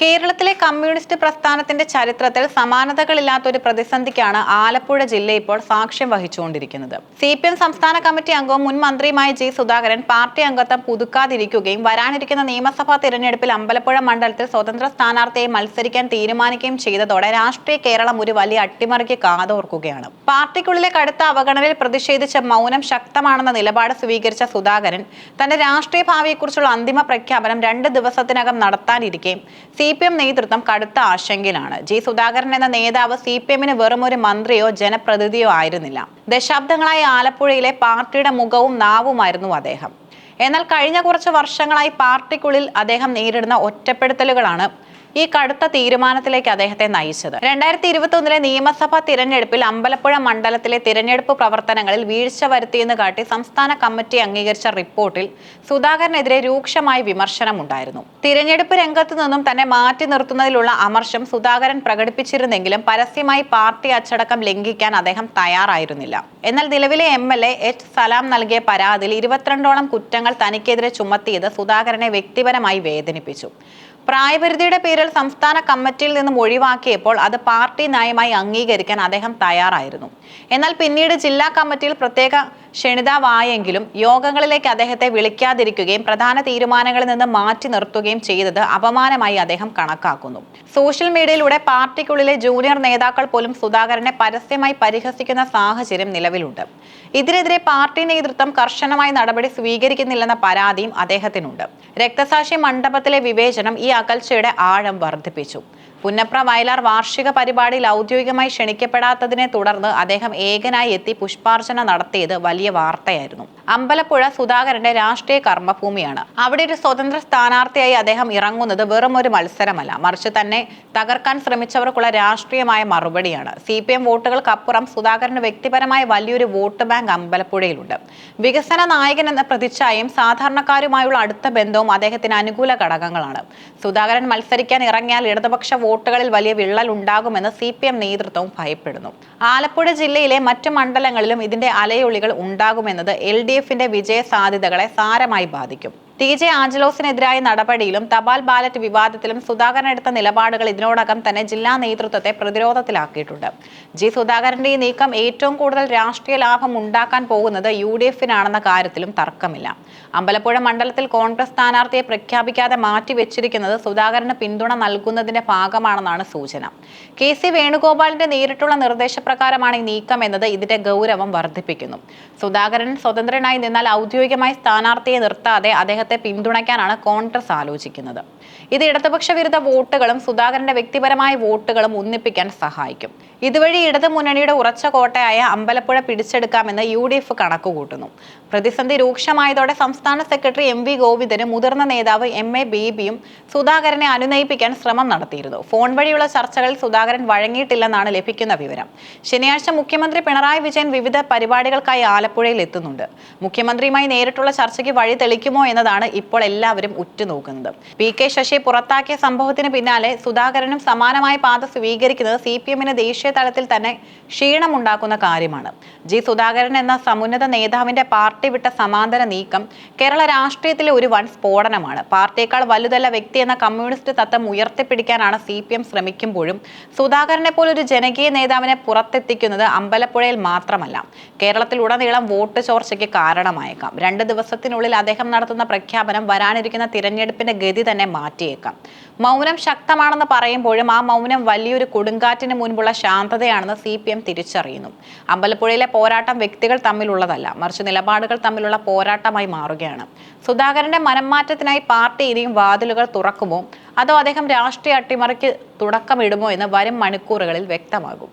കേരളത്തിലെ കമ്മ്യൂണിസ്റ്റ് പ്രസ്ഥാനത്തിന്റെ ചരിത്രത്തിൽ സമാനതകളില്ലാത്ത ഒരു പ്രതിസന്ധിക്കാണ് ആലപ്പുഴ ജില്ല ഇപ്പോൾ സാക്ഷ്യം വഹിച്ചുകൊണ്ടിരിക്കുന്നത്. CPM സംസ്ഥാന കമ്മിറ്റി അംഗവും മുൻ മന്ത്രിയുമായ G. സുധാകരൻ പാർട്ടി അംഗത്വം പുതുക്കാതിരിക്കുകയും വരാനിരിക്കുന്ന നിയമസഭാ തിരഞ്ഞെടുപ്പിൽ അമ്പലപ്പുഴ മണ്ഡലത്തിൽ സ്വതന്ത്ര സ്ഥാനാർത്ഥിയെ മത്സരിക്കാൻ തീരുമാനിക്കുകയും ചെയ്തതോടെ രാഷ്ട്രീയ കേരളം ഒരു വലിയ അട്ടിമറിക്ക് കാതോർക്കുകയാണ്. പാർട്ടിക്കുള്ളിലെ കടുത്ത അവഗണനയിൽ പ്രതിഷേധിച്ച് മൗനം ശക്തമാണെന്ന നിലപാട് സ്വീകരിച്ച സുധാകരൻ തന്റെ രാഷ്ട്രീയ ഭാവിയെക്കുറിച്ചുള്ള അന്തിമ പ്രഖ്യാപനം 2 ദിവസത്തിനകം നടത്താനിരിക്കെ CPM നേതൃത്വം കടുത്ത ആശങ്കയിലാണ്. G. സുധാകരൻ എന്ന നേതാവ് CPM-ന് വെറും ഒരു മന്ത്രിയോ ജനപ്രതിനിധിയോ ആയിരുന്നില്ല. ദശാബ്ദങ്ങളായി ആലപ്പുഴയിലെ പാർട്ടിയുടെ മുഖവും നാവുമായിരുന്നു അദ്ദേഹം. എന്നാൽ കഴിഞ്ഞ കുറച്ച് വർഷങ്ങളായി പാർട്ടിക്കുള്ളിൽ അദ്ദേഹം നേരിടുന്ന ഒറ്റപ്പെടുത്തലുകളാണ് ഈ കടുത്ത തീരുമാനത്തിലേക്ക് അദ്ദേഹത്തെ നയിച്ചത്. 2021 നിയമസഭാ തിരഞ്ഞെടുപ്പിൽ അമ്പലപ്പുഴ മണ്ഡലത്തിലെ തിരഞ്ഞെടുപ്പ് പ്രവർത്തനങ്ങളിൽ വീഴ്ച വരുത്തിയെന്ന് കാട്ടി സംസ്ഥാന കമ്മിറ്റി അംഗീകരിച്ച റിപ്പോർട്ടിൽ സുധാകരനെതിരെ രൂക്ഷമായ വിമർശനമുണ്ടായിരുന്നു. തിരഞ്ഞെടുപ്പ് രംഗത്തു നിന്നും തന്നെ മാറ്റി നിർത്തുന്നതിലുള്ള അമർഷം സുധാകരൻ പ്രകടിപ്പിച്ചിരുന്നെങ്കിലും പരസ്യമായി പാർട്ടി അച്ചടക്കം ലംഘിക്കാൻ അദ്ദേഹം തയ്യാറായിരുന്നില്ല. എന്നാൽ നിലവിലെ MLA H. സലാം നൽകിയ പരാതിയിൽ 22ഓളം കുറ്റങ്ങൾ തനിക്കെതിരെ ചുമത്തിയത് സുധാകരനെ വ്യക്തിപരമായി വേദനിപ്പിച്ചു. പ്രായപരിധിയുടെ പേരിൽ സംസ്ഥാന കമ്മിറ്റിയിൽ നിന്നും ഒഴിവാക്കിയപ്പോൾ അത് പാർട്ടി നയമായി അംഗീകരിക്കാൻ അദ്ദേഹം തയ്യാറായിരുന്നു. എന്നാൽ പിന്നീട് ജില്ലാ കമ്മിറ്റിയിൽ പ്രത്യേക ക്ഷണിതാവായെങ്കിലും യോഗങ്ങളിലേക്ക് അദ്ദേഹത്തെ വിളിക്കാതിരിക്കുകയും പ്രധാന തീരുമാനങ്ങളിൽ നിന്ന് മാറ്റി നിർത്തുകയും ചെയ്തത് അപമാനമായി അദ്ദേഹം കണക്കാക്കുന്നു. സോഷ്യൽ മീഡിയയിലൂടെ പാർട്ടിക്കുള്ളിലെ ജൂനിയർ നേതാക്കൾ പോലും സുധാകരനെ പരസ്യമായി പരിഹസിക്കുന്ന സാഹചര്യം നിലവിലുണ്ട്. ഇതിനെതിരെ പാർട്ടി നേതൃത്വം കർശനമായ നടപടി സ്വീകരിക്കുന്നില്ലെന്ന പരാതിയും അദ്ദേഹത്തിനുണ്ട്. രക്തസാക്ഷി മണ്ഡപത്തിലെ വിവേചനം ഈ അകൽച്ചയുടെ ആഴം വർദ്ധിപ്പിച്ചു. പുന്നപ്ര വയലാർ വാർഷിക പരിപാടിയിൽ ഔദ്യോഗികമായി ക്ഷണിക്കപ്പെടാത്തതിനെ തുടർന്ന് അദ്ദേഹം ഏകനായി എത്തി പുഷ്പാർച്ചന നടത്തിയത് വലിയ വാർത്തയായിരുന്നു. അമ്പലപ്പുഴ സുധാകരന്റെ രാഷ്ട്രീയ കർമ്മഭൂമിയാണ്. അവിടെ ഒരു സ്വതന്ത്ര സ്ഥാനാർത്ഥിയായി അദ്ദേഹം ഇറങ്ങുന്നത് വെറും ഒരു മത്സരമല്ല, മറിച്ച് തന്നെ തകർക്കാൻ ശ്രമിച്ചവർക്കുള്ള രാഷ്ട്രീയമായ മറുപടിയാണ്. CPM വോട്ടുകൾക്കപ്പുറം സുധാകരന് വ്യക്തിപരമായ വലിയൊരു വോട്ട് ബാങ്ക് അമ്പലപ്പുഴയിലുണ്ട്. വികസന നായകൻ എന്ന പ്രതിച്ഛായയും സാധാരണക്കാരുമായുള്ള അടുത്ത ബന്ധവും അദ്ദേഹത്തിന് അനുകൂല ഘടകങ്ങളാണ്. സുധാകരൻ മത്സരിക്കാൻ ഇറങ്ങിയാൽ ഇടതുപക്ഷ വോട്ടുകളിൽ വലിയ വിള്ളൽ ഉണ്ടാകുമെന്ന് CPM നേതൃത്വവും ഭയപ്പെടുന്നു. ആലപ്പുഴ ജില്ലയിലെ മറ്റു മണ്ഡലങ്ങളിലും ഇതിന്റെ അലയൊളികൾ ഉണ്ടാകുമെന്നത് LDF-ന്റെ വിജയ സാധ്യതകളെ സാരമായി ബാധിക്കും. TJ ആഞ്ചലോസിനെതിരായ നടപടിയിലും തപാൽ ബാലറ്റ് വിവാദത്തിലും സുധാകരൻ എടുത്ത നിലപാടുകൾ ഇതിനോടകം തന്നെ ജില്ലാ നേതൃത്വത്തെ പ്രതിരോധത്തിലാക്കിയിട്ടുണ്ട്. G. സുധാകരന്റെ ഈ നീക്കം ഏറ്റവും കൂടുതൽ രാഷ്ട്രീയ ലാഭം ഉണ്ടാക്കാൻ പോകുന്നത് UDF-നാണെന്ന കാര്യത്തിലും തർക്കമില്ല. അമ്പലപ്പുഴ മണ്ഡലത്തിൽ കോൺഗ്രസ് സ്ഥാനാർത്ഥിയെ പ്രഖ്യാപിക്കാതെ മാറ്റിവെച്ചിരിക്കുന്നത് സുധാകരന് പിന്തുണ നൽകുന്നതിന്റെ ഭാഗമാണെന്നാണ് സൂചന. KC വേണുഗോപാലിന്റെ നേരിട്ടുള്ള നിർദ്ദേശപ്രകാരമാണ് ഈ നീക്കം എന്നത് ഇതിന്റെ ഗൗരവം വർദ്ധിപ്പിക്കുന്നു. സുധാകരൻ സ്വതന്ത്രനായി നിന്നാൽ ഔദ്യോഗികമായി സ്ഥാനാർത്ഥിയെ നിർത്താതെ അദ്ദേഹത്തെ പിന്തുണയ്ക്കാനാണ് കോൺഗ്രസ് ആലോചിക്കുന്നത്. ഇത് ഇടതുപക്ഷ വിരുദ്ധ വോട്ടുകളും സുധാകരന്റെ വ്യക്തിപരമായ വോട്ടുകളും ഒന്നിപ്പിക്കാൻ സഹായിക്കും. ഇതുവഴി ഇടതു മുന്നണിയുടെ ഉറച്ച കോട്ടയായ അമ്പലപ്പുഴ പിടിച്ചെടുക്കാമെന്ന് UDF കണക്കുകൂട്ടുന്നു. പ്രതിസന്ധി രൂക്ഷമായതോടെ സംസ്ഥാന സെക്രട്ടറി MV ഗോവിന്ദനും മുതിർന്ന നേതാവ് MA ബേബിയും സുധാകരനെ അനുനയിപ്പിക്കാൻ ശ്രമം നടത്തിയിരുന്നു. ഫോൺ വഴിയുള്ള ചർച്ചകളിൽ സുധാകരൻ വഴങ്ങിയിട്ടില്ലെന്നാണ് ലഭിക്കുന്ന വിവരം. ശനിയാഴ്ച മുഖ്യമന്ത്രി പിണറായി വിജയൻ വിവിധ പരിപാടികൾക്കായി ആലപ്പുഴയിൽ എത്തുന്നുണ്ട്. മുഖ്യമന്ത്രിയുമായി നേരിട്ടുള്ള ചർച്ചയ്ക്ക് വഴി തെളിക്കുമോ എന്നതാണ് ഇപ്പോൾ എല്ലാവരും ഉറ്റുനോക്കുന്നത്. PK ശശി പുറത്താക്കിയ സംഭവത്തിന് പിന്നാലെ സുധാകരനും സമാനമായ പാത സ്വീകരിക്കുന്നത് CPM-ന് ദേശീയ തലത്തിൽ തന്നെ ക്ഷീണമുണ്ടാക്കുന്ന കാര്യമാണ്. G. സുധാകരൻ എന്ന സമുന്നത നേതാവിന്റെ പാർട്ടി വിട്ട സമാന്തര നീക്കം കേരള രാഷ്ട്രീയത്തിലെ ഒരു വൻ സ്ഫോടനമാണ്. പാർട്ടിയേക്കാൾ വലുതല്ല വ്യക്തി എന്ന കമ്മ്യൂണിസ്റ്റ് തത്വം ഉയർത്തിപ്പിടിക്കാനാണ് CPM ശ്രമിക്കുമ്പോഴും സുധാകരനെ പോലൊരു ജനകീയ നേതാവിനെ പുറത്തെത്തിക്കുന്നത് അമ്പലപ്പുഴയിൽ മാത്രമല്ല, കേരളത്തിലുടനീളം വോട്ട് ചോർച്ചയ്ക്ക് കാരണമായേക്കാം. 2 ദിവസത്തിനുള്ളിൽ അദ്ദേഹം നടത്തുന്ന പ്രഖ്യാപനം വരാനിരിക്കുന്ന തിരഞ്ഞെടുപ്പിന്റെ ഗതി തന്നെ മാറ്റിയേക്കാം. മൗനം ശക്തമാണെന്ന് പറയുമ്പോഴും ആ മൗനം വലിയൊരു കൊടുങ്കാറ്റിന് മുൻപുള്ള ശാന്തതയാണെന്ന് CPM തിരിച്ചറിയുന്നു. അമ്പലപ്പുഴയിലെ പോരാട്ടം വ്യക്തികൾ തമ്മിലുള്ളതല്ല, മറിച്ച് നിലപാടുകൾ തമ്മിലുള്ള പോരാട്ടമായി മാറുകയാണ്. സുധാകരന്റെ മനംമാറ്റത്തിനായി പാർട്ടി ഇനിയും വാതിലുകൾ തുറക്കുമോ അതോ അദ്ദേഹം രാഷ്ട്രീയ അട്ടിമറിക്ക് തുടക്കമിടുമോ എന്ന് വരും മണിക്കൂറുകളിൽ വ്യക്തമാകും.